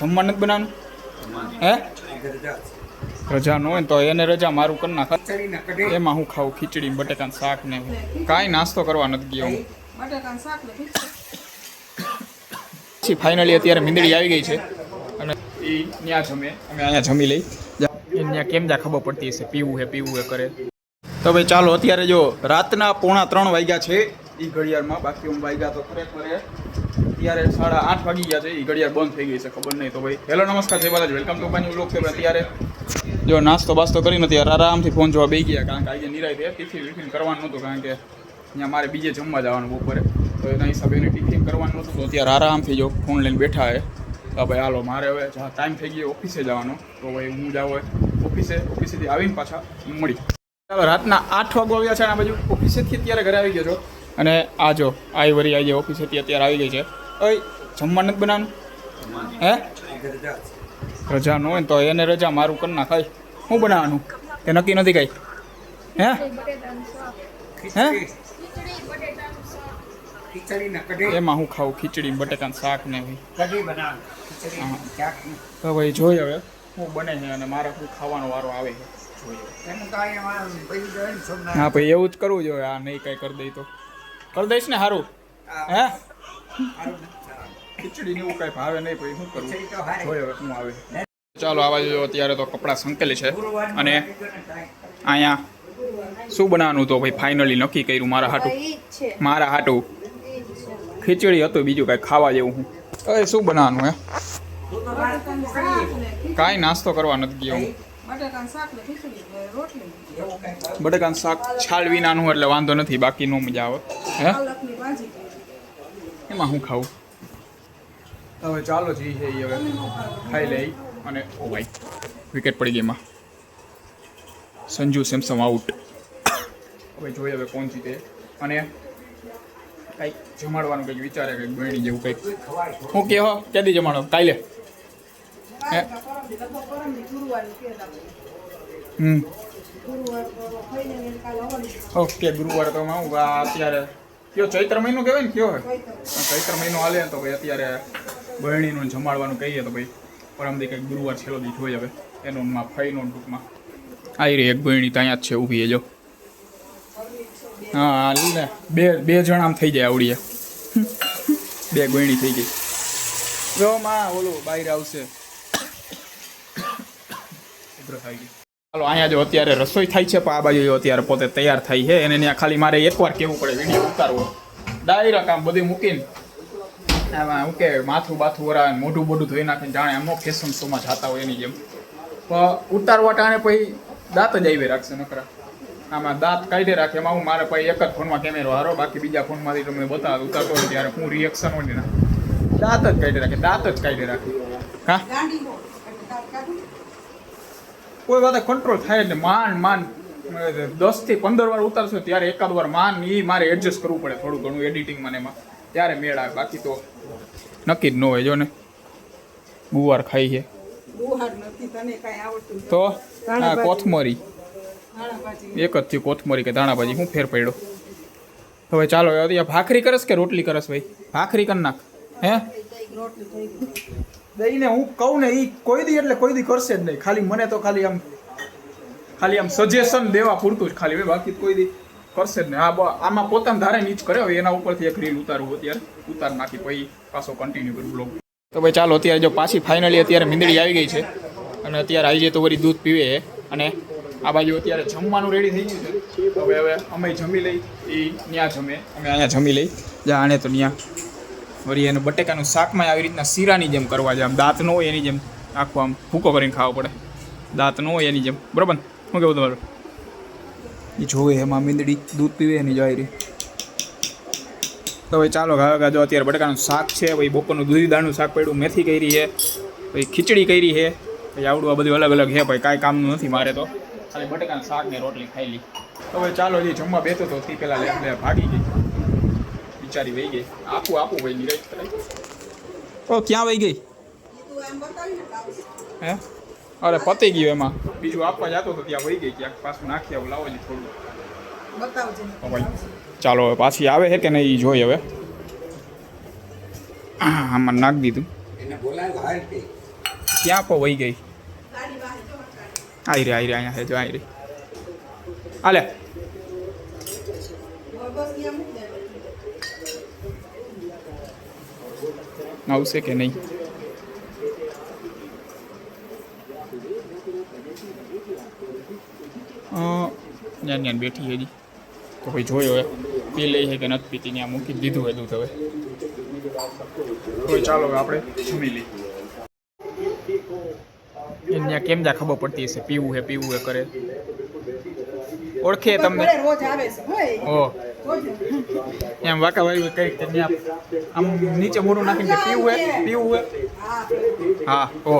જમવા નથી બનાવવાનું હે? રજા ન હોય તો એને રજા મારું કરી નાખ. એમાં હું ખાવું? ખીચડી બટેકાનું શાક ને કાંઈ નાસ્તો કરવા નથી ગયો હું. પછી ફાઇનલી અત્યારે મીંદડી આવી ગઈ છે અને એ ત્યાં જમે, અમે અહીંયા જમી લઈ. ત્યાં કેમ જા ખબર પડતી હશે પીવું હે કરે. તો ભાઈ ચાલો અત્યારે જો રાતના 3:45 વાગ્યા છે એ ઘડિયાળમાં. બાકી હું વાગ્યા તો ખરેખર અત્યારે 8:30 વાગી ગયા છે. એ ઘડિયાળ બંધ થઈ ગઈ છે, ખબર નહીં. તો ભાઈ હેલો નમસ્કાર, જય Balaji, welcome to my new vlog. અત્યારે જો નાસ્તો બાસ્તો કરીને અત્યારે આરામથી ફોન જોવા બેસી ગયા, કારણ કે આજે નિરાય ટિફિન કરવાનું નહોતું, કારણ કે અહીંયા મારે બીજે જમવા જવાનું બપોરે, તો એના હિસાબે એને ટિફિન કરવાનું નહોતું. તો અત્યારે આરામથી જો ફોન લઈને બેઠા હે. તો ભાઈ હાલો મારે હવે ટાઈમ થઈ ગયો ઓફિસે જવાનો, તો ભાઈ હું જાઉં હોય ઓફિસેથી આવીને પાછા મળી. ચાલો રાતના 8 વાગવા આવ્યા છે આ બાજુ. ઓફિસેથી અત્યારે ઘરે આવી ગયો છો અને આ જો વરી આવી ઓફિસેથી અત્યારે આવી ગઈ છે. ઓય જમવા નથી બનાવવાનું હે? રજા ન હોય તો એને રજા મારું કરી નાખાય. શું બનાવવાનું તે નક્કી નથી કાંઈ હે? એમાં હું ખાવું? ખીચડી બટેકાનું શાક ને તો ભાઈ જોઈ હવે શું બને છે અને મારે શું ખાવાનો વારો આવે છે. હા ભાઈ એવું જ કરવું જોઈએ. આ નહીં કાંઈ કરી દઈ તો કરી દઈશ ને સારું હે? ખીચડી એવું કાંઈ ભાવે નહીં, પછી શું કરવું જોઈએ હવે શું આવે. ચાલો આવા જો અત્યારે તો કપડાં સંકેલી છે અને અહીંયા શું બનાવવાનું તો ભાઈ ફાઇનલી નક્કી કર્યું મારા હાટું ખીચડી હતું, બીજું કાંઈ ખાવા જેવું હું. હવે શું બનાવવાનું હે? કાંઈ નાસ્તો કરવા નથી ગયો હું. બટેકાનું શાક છાલ વિનાનું એટલે વાંધો નથી, બાકી નો મજા આવે હે? એમાં હું ખાવું? હવે ચાલો જી છે હવે ખાઈ લઈ. અને ઓ ભાઈ વિકેટ પડી ગઈ એમાં. સંજુ સેમસમ આઉટ. હવે જોઈએ હવે કોણ જીતે. અને કંઈક જમાડવાનું કંઈક વિચારે, કંઈક બહેણી જેવું કંઈક. હું કહો ક્યાંથી જમાડો? કાલે હે? ઓકે ગુરુવારે તો હું અત્યારે કયો ચૈત્ર મહિનો કહેવાય ને, કયો હે ચૈત્ર મહિનો હાલે તો ભાઈ અત્યારે બહેણીનું જમાડવાનું કહીએ તો ભાઈ પરમદી કંઈક ગુરુવાર છેલ્લો દી જોઈએ હવે એનું ફઈનો ટૂંકમાં આવી રહી. એક બહેણી તો અહીંયા જ છે ઊભી જો. હા ને બે જણ આમ થઈ જાય આવડીએ. 2 બહેણી થઈ ગઈ. જો માં ઓલું બહાર આવશે. ચાલો અહીંયા જો અત્યારે રસોઈ થાય છે, પણ આ બાજુ અત્યારે પોતે તૈયાર થાય છે. એને ત્યાં ખાલી મારે એકવાર કહેવું પડે વિડીયો ઉતારવો. ડાયરેક્ટ આમ બધું મૂકીને આમાં શું કે માથું બાથું વરાવે, મોઢું બોઢું ધોઈ નાખીને જાણે આમ ફેશન શોમાં જતા હોય એની જેમ. પણ ઉતારવા ટાણે પછી દાંત જ આવી રાખશે નકરા. આમાં દાંત કાઢી રાખે. એમાં હું મારે પછી એક જ ફોનમાં કેમેરો હારો, બાકી બીજા ફોનમાંથી તમને બતાવે ઉતારતો હોય ત્યારે હું રિએક્શન હોય ને દાંત જ કાઢી રાખે. હા કોઈ વાત કંટ્રોલ થાય એટલે માંડ 10 થી 15 વાર ઉતારશો ત્યારે એકાદ વાર એ મારે એડજસ્ટ કરવું પડે થોડું ઘણું એડિટિંગમાં એમાં, ત્યારે મેળ આવે. બાકી તો નક્કી જ ન હોય. જો ને ગુવાર ખાઈ છે તો હા કોથમરી એક જ થયું. કોથમરી કે ધાણાભાજી શું ફેર પડ્યો? હવે ચાલો ભાખરી કરસ કે રોટલી કરસ? ભાઈ ભાખરી કરી નાખ હે? દઈને હું કહું ને એ કોઈ દી એટલે કોઈ દી કરશે જ નહીં. ખાલી મને તો ખાલી આમ સજેશન દેવા પૂરતું જ ખાલી, બાકી કોઈ દી કરશે જ નહીં. આમાં પોતાના ધારે નીચ કરે. હવે એના ઉપરથી એક રીલ ઉતારવું અત્યારે ઉતાર નાખી પછી પાછો કન્ટિન્યુ કરું બ્લોગ. તો ભાઈ ચાલો અત્યારે જો પાછી ફાઇનલી અત્યારે મીંદડી આવી ગઈ છે અને અત્યારે આવી જાય તો વળી દૂધ પીવે. અને આ બાજુ અત્યારે જમવાનું રેડી થઈ ગયું છે. હવે અમે જમી લઈ, એ ત્યાં જમે, અમે અહીંયા જમી લઈ. જ્યાં આને તો ત્યાં વળી એનું બટેકાનું શાકમાં આવી રીતના શીરાની જેમ કરવા છે. આમ દાંત ન હોય એની જેમ આખું આમ ભૂકો કરીને ખાવો પડે. દાંત ન હોય એની જેમ, બરાબર ને? શું કેવું તમારું? એ જોવે એમાં મીંદડી દૂધ પીવે એની જો આવી રહી. તો ભાઈ ચાલો જો અત્યારે બટેકાનું શાક છે. ભાઈ બપોરનું દૂધી દાળનું શાક પડ્યું, મેથી કરી છે, ભાઈ ખીચડી કરી છે, ભાઈ આવડું આ બધું અલગ અલગ છે. ભાઈ કાંઈ કામનું નથી મારે તો, ખાલી બટેકાનું શાક ને રોટલી ખાઈ લી. તો ભાઈ ચાલો જે જમવા બેઠો તો તે પહેલાં લે ભાગી ગઈ, બિચારી વહી ગઈ. આપું ભાઈ નિરાશ કરાય. ઓ ક્યાં વહી ગઈ હે? અરે પતી ગયું એમાં, બીજું આપવા જતો તો ત્યાં વહી ગઈ. ક્યાંક પાછું નાખી આવું, લાવો જ થોડું ભાઈ. ચાલો હવે પાછી આવે છે કે નહીં એ જોઈ. હવે આમાં નાખી દીધું. ક્યાં પો વહી ગઈ આવી રે અહીંયા છે જો આવી રહી હાલે આવશે કે નહીં ત્યાં બેઠી હજી તો કોઈ જોયો હવે પી લઈ છે કે નથી પીતી ત્યાં મૂકી દીધું હોય દૂધ હવે કોઈ ચાલો હવે આપણે જમી લઈએ એને કેમ જા ખબર પડતી હશે પીવું હે કરે ઓળખે તમને ઓ એમ વાંકા વાળી કઈ ત્યાં આમ નીચે મોઢું નાખીને પીવું હે હા ઓ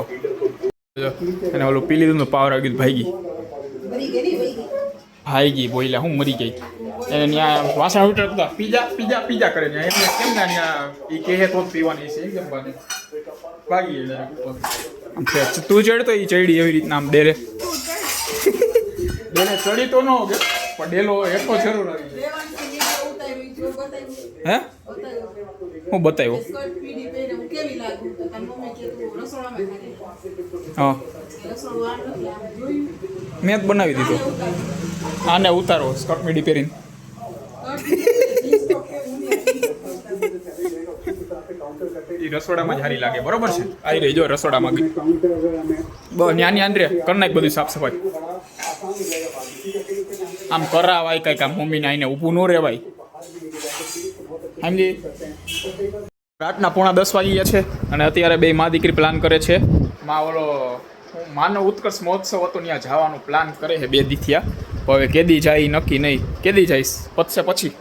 અને ઓલું પી લીધું પાવર આવી ગયું ભાઈ ગઈ બોઈલા હું મરી ગઈ એને ત્યાં વાસણ ઉઠતા પીજા કરે ને એમને કેમ ના ત્યાં એ કહે તો પીવાની છે એકદમ બાને ભાગી તું ચડતો એ ચડી એવી રીતના આમ ડેલે ચડી તો ન હોગે પણ ડેલો એટલો જરૂર આવી હે હું બતાવ્યો હા મેં જ બનાવી દીધો આને ઉતારો સ્કર્ટ મીડી પહેરીને એ રસોડામાં જ હારી લાગે બરોબર છે આવી રહી જો રસોડામાં ગઈ ન્યાની આંદ્રે કરી નાખ બધું સાફ સફાઈ આમ કરાવાય કંઈક આમ મમ્મીને આવીને ઊભું ન રહેવાય સમજી રાતના 9:30 વાગી ગયા છે અને અત્યારે બે મા દીકરી પ્લાન કરે છે ઓલો માનવ ઉત્કર્ષ મહોત્સવ હતો ત્યાં જવાનું પ્લાન કરે છે 2 દીથિયા હવે કેદી જાય નક્કી નહીં કેદી જઈશ પતશે પછી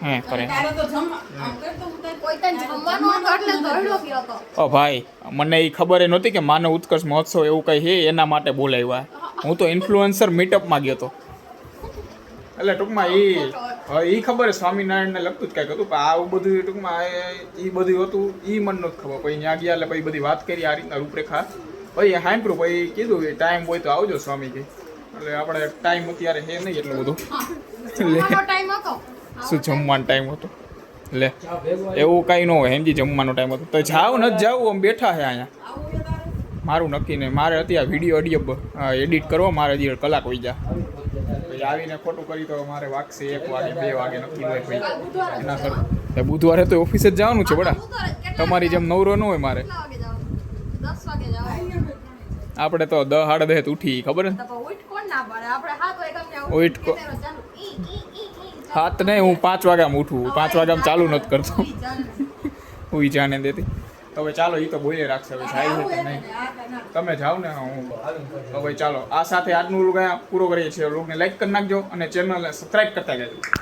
હે કરે ઓ ભાઈ મને એ ખબર નહોતી કે માનવ ઉત્કર્ષ મહોત્સવ એવું કંઈ છે એના માટે બોલાવ્યા હું તો ઇન્ફ્લુએન્સર મીટઅપમાં ગયો હતો એટલે ટૂંકમાં એ ખબર સ્વામિનારાયણને લગતું જ કાંઈક હતું પણ આવું બધું ટૂંકમાં એ બધું હતું એ મને નથી ખબર પછી ત્યાં ગયા એટલે પછી બધી વાત કરી આ રીતના રૂપરેખા પછી સાંભળ્યું પછી કીધું કે ટાઈમ હોય તો આવજો સ્વામી કે એટલે આપણે ટાઈમ અત્યારે છે નહીં એટલું બધું શું જમવાનો ટાઈમ હતો એટલે એવું કાંઈ ન હોય સમજી જમવાનો ટાઈમ હતો તો જાવ નથી જાવ આમ બેઠા છે અહીંયા મારું નક્કી નહીં મારે અત્યારે વિડીયો એડિટ કરવો મારે હજી કલાક હોઈ જાય પછી આવીને ખોટું કરી તો મારે વાગશે 1 વાગે 2 વાગે નક્કી હોય ભાઈ એના સર બુધવારે તો ઓફિસે જ જવાનું છે બડા તમારી જેમ નવરો ન હોય મારે આપણે તો 10:30 ઉઠી ખબર ને હાથ નહીં હું 5 વાગ્યામાં ઉઠું 5 વાગ્યામાં ચાલુ નથી કરતો હું જાણે દેતી હવે ચાલો એ તો બોલે રાખશે હવે જાય છે કે નહીં તમે જાઓ ને હું હવે ચાલો આ સાથે આજનું લોગ પૂરો કરીએ છીએ લોગને લાઈક કરી નાખજો અને ચેનલને સબસ્ક્રાઈબ કરતા જજો